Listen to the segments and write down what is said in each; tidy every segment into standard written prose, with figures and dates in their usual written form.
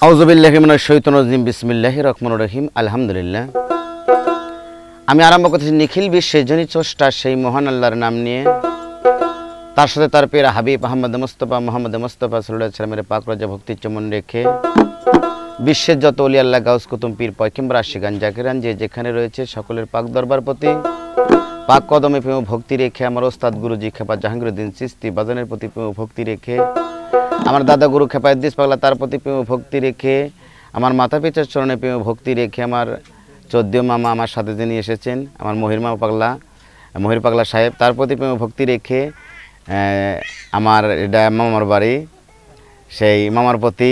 আউযুবিল্লাহি মিনাশ শাইতানির রাজিম বিসমিল্লাহির রহমানির রহিম আলহামদুলিল্লাহ। আমি আরম্ভ করতেছি নিখিল বিশ্বের যিনি স্রষ্টা সেই মহান আল্লাহর নাম নিয়ে, তার সাথে তার প্রিয় হাবিব মোহাম্মদ মুস্তাফা সাল্লাল্লাহু আলাইহি ওয়াসাল্লামের পাক রজা ভক্তি চমন রেখে বিশ্বের যত ওলি আল্লাহ গাউস কুতুব পীর পয়গম্বর আশিকান জাকিরান যে যেখানে রয়েছে সকলের পাক দরবার প্রতি পাক কদমে প্রেম ভক্তি রেখে আমার ওস্তাদ গুরুজি খেপা জাহাঙ্গীরউদ্দিন চিশতি বাজানের প্রতি প্রেম ভক্তি রেখে আমার দাদা গুরু খেপা ইদ্রিস পাগলা তার প্রতি প্রেম ভক্তি রেখে আমার মাতা পিতার চরণে প্রেম ভক্তি রেখে আমার চোদ্দীয় মামা আমার সাথে যিনি এসেছেন আমার মহির পাগলা সাহেব তার প্রতি প্রেম ভক্তি রেখে আমার এটা মামার বাড়ি, সেই মামার প্রতি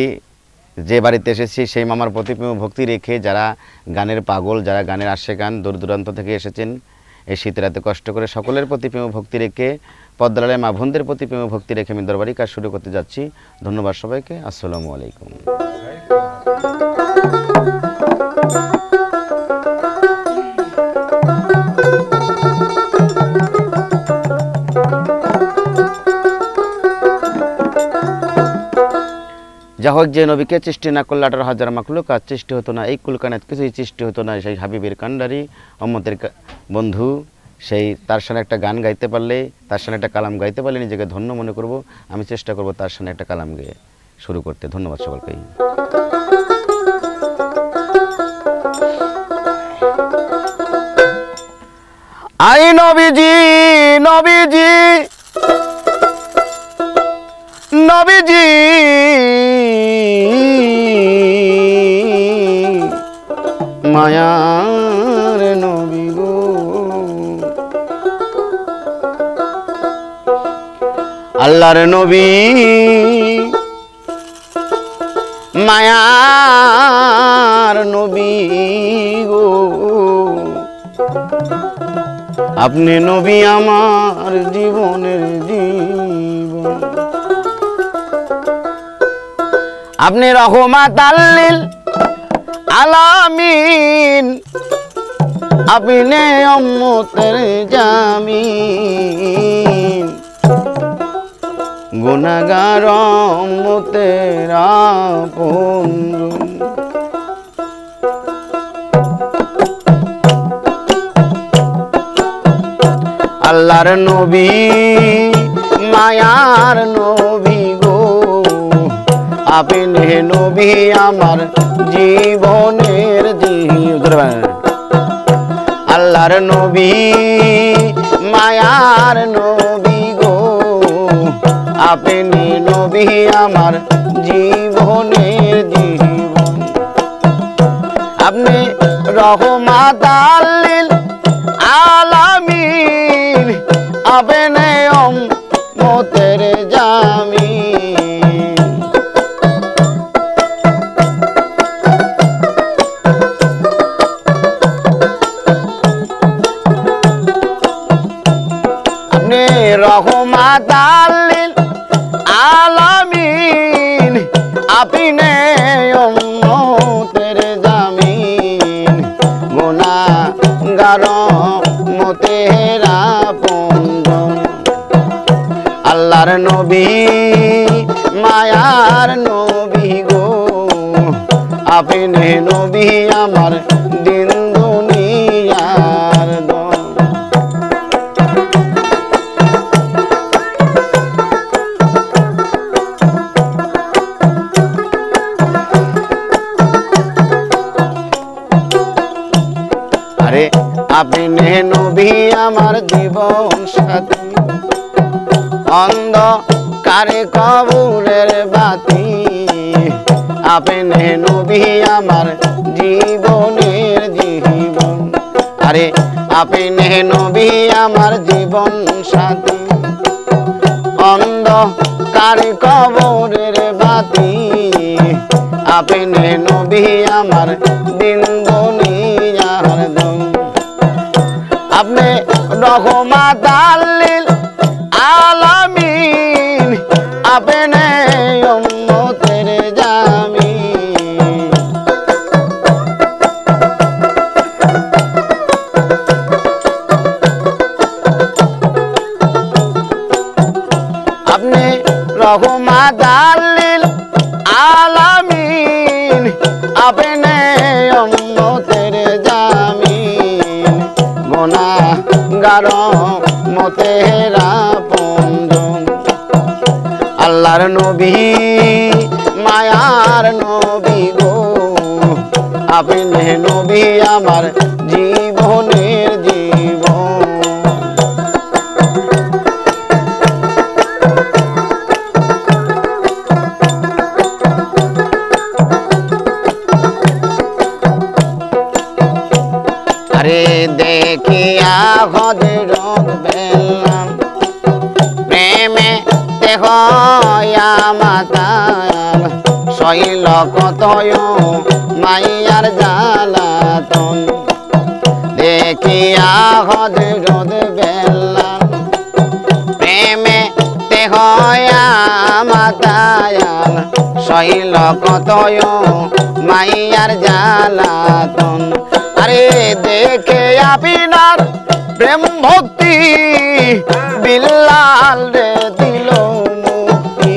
যে বাড়িতে এসেছি সেই মামার প্রতি প্রেম ভক্তি রেখে যারা গানের পাগল, যারা গানের আশেকান দূর দূরান্ত থেকে এসেছেন এই শীতের রাতে কষ্ট করে সকলের প্রতি প্রেম ভক্তি রেখে পদ্মালয় মা বোনদের প্রতি প্রেম ভক্তি রেখে আমি দরবারি কাজ শুরু করতে যাচ্ছি। ধন্যবাদ সবাইকে। আসসালামু আলাইকুম। যা হোক, যে নবীকে সৃষ্টি না করলে 18,000 মাখলুক কাজ সৃষ্টি হতো না, এই কুলকানাত কিছুই সৃষ্টি হতো না। সেই হাবিবের কান্ডারি উম্মতের বন্ধু, সেই তার সামনে একটা গান গাইতে পারলে, তার সামনে একটা কালাম গাইতে পারলে নিজেকে ধন্য মনে করব। আমি চেষ্টা করব তার সামনে একটা কালাম গেয়ে শুরু করতে। ধন্যবাদ সকলকে। আই নবীজি নবীজি নবীজি মায়ার নবী গো, আল্লাহর নবী মায়ার নবী গো, আপনি নবী আমার জীবনের জীবন, আপনি রহমাতাল আলামিন, আপনি উম্মতের জামিন, গুনাহগার উম্মতের আপনজন, আল্লাহর নবী মায়ার নবী গো, আপনি নবী আমার জীবনের জীবন, আল্লাহর নবী মায়ার নবী গো, আপনি নবী আমার জীবনের জীবন, আপনি রহমাতাল আলামিন, আপনি উম্মতের জামিন, আপনি রহমাতাল আলামিন, আপনি উম্মতের জামিন, গুনাহগার উম্মতের আপনজন, আল্লাহর নবী মায়ার নবী গো, আপনি নবী আমার দিন দুনিয়ার দন, আরে আপনি নবী আমার জীবন সাথী, অন্ধকারে কবরের বাতি, আপনি নবী আমার জীবনের জীবন, আরে আপনি নবী আমার জীবন সাথী, অন্ধকারে কবরের বাতি, আপনি নবী আমার দিন দুনিয়ার দন, আপনি রহমাতাল আলামিন, আপনি উম্মতের জামিন, আপনি রহমাতাল লিল আলামিন আপনি উম্মতের জামিন গুনাহগার উম্মতের আপনজন আল্লাহর নবী মায়ার নবী গো আপনি নবী আমার জীবনের জীবন আরে দেখিয়া হযরত বেলাল প্রেমে দেহয়া মাতাল শৈল কতয় মাইয়ার জ্বালাতন দেখিয়া হযরত বেলাল প্রেমে দেহয়া মাতাল শৈল কতয় মাইয়ার জ্বালাতন আরে দেখে আপনার প্রেম ভক্তি বিল্লাল রে দিল মুক্তি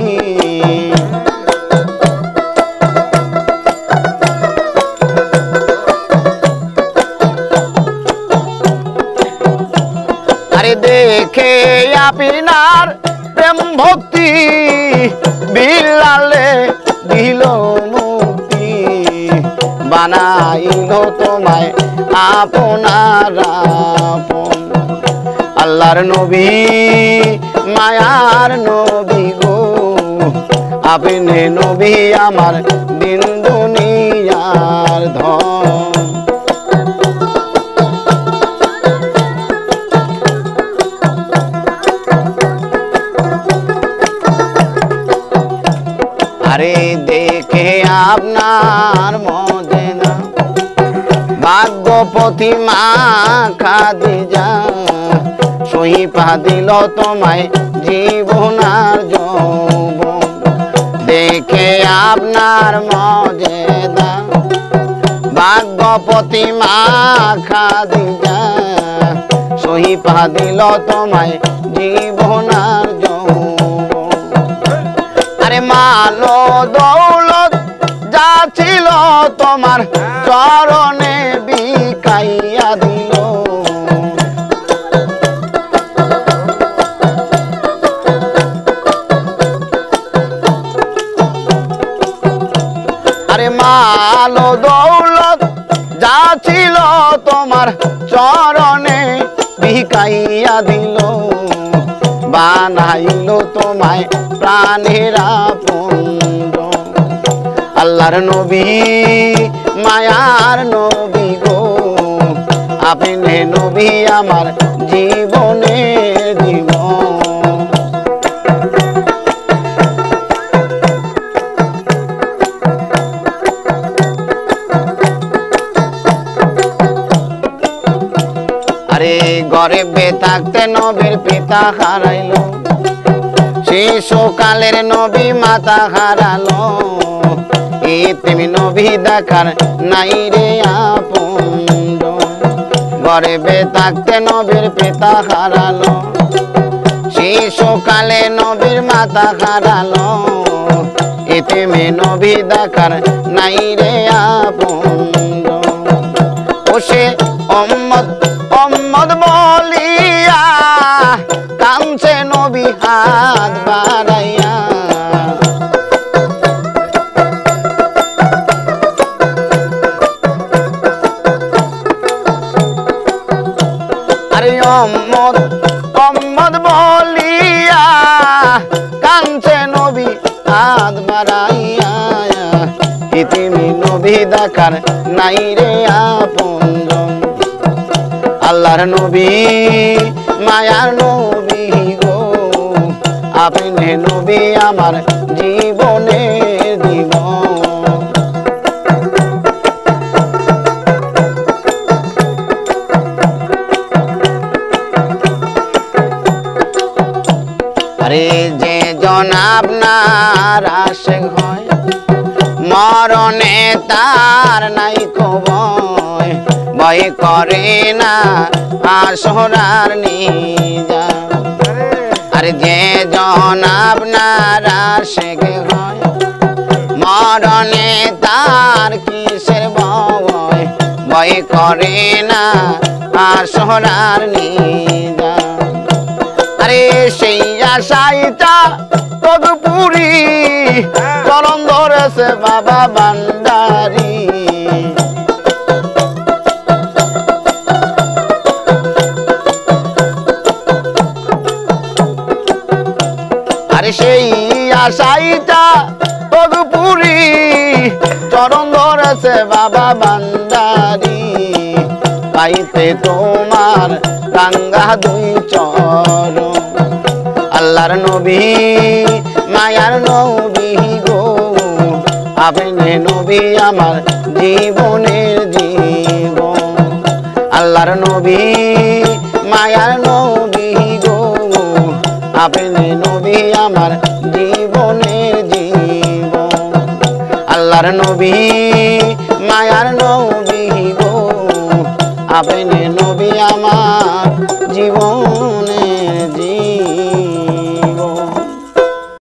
আরে দেখে আপনার প্রেম ভক্তি বিল্লাল রে দিল মুক্তি বানাইল তোমায় আপনার আপন আল্লাহর নবী মায়ার নবী গো আপনি নবী আমার দিন দুনিয়ার ধন আরে দেখে আপনার মদিনা ভাগ্যপতি মা খাদিজা সহিপা দিল তোমায় জীবনার যৌবন দেখে আপনার মর্যাদা ভাগ্যপতি মা খাদিজা সহিপা দিল তোমায় জীবনার যৌবন আরে মালো দৌলত যা ছিল তোমার চরণে বিকাইয়া দিল আরে মালো দৌলত যা ছিল তোমার চরণে বিকাইয়া দিল বানাইল তোমায় প্রাণের আপন আল্লাহর নবী মায়ার নবী গো আপনি নবী আমার জীবনের জীবন আরে গরিবে থাকতে নবীর পিতা হারাইল শিশুকালের নবী মাতা হারালো তুমি নবী দেখার নাই রে আপন গরিবে থাকতে নবীর পিতা হারালো শিশুকালে নবীর মাতা হারালো তুমি নবী দেখার নাই রে আপন ও সে উম্মত উম্মত বলিয়া কাঁদছে নবী হাত বাড়াইয়া আরে উম্মত উম্মত বলিয়া কাঁদছে নবী হাত বাড়াইয়া তুমি নবী দেখার নাই রে আপনজন আল্লাহর নবী মায়ার নবী গো আপনি নবী আমার জীবনের জীবন আরে যে জন আপনার আশিক হয় মরণে তার নাই ভয় ভয় করে না আসরার নিজা আর যে জন আপনার আশিক হয় মরণে তার কিসের ভয় ভয় করে না আসরার নিদান আরে সেই আশাইটা তদুপুরি চরণ ধরেছে বাবা ভান্ডারী আরে সেই আশাইটা তদুপুরি চরণ ধরেছে বাবা ভান্ডারী পাইতে তোমার রাঙ্গা দুই চরণ আল্লাহর নবী মায়ার নবী গো আপনি নবী আমার জীবনের জীবন আল্লাহর নবী মায়ার নবী গো আপনি নবী আমার জীবনের জীবন আল্লাহর নবী মায়ার নবী গো আপনি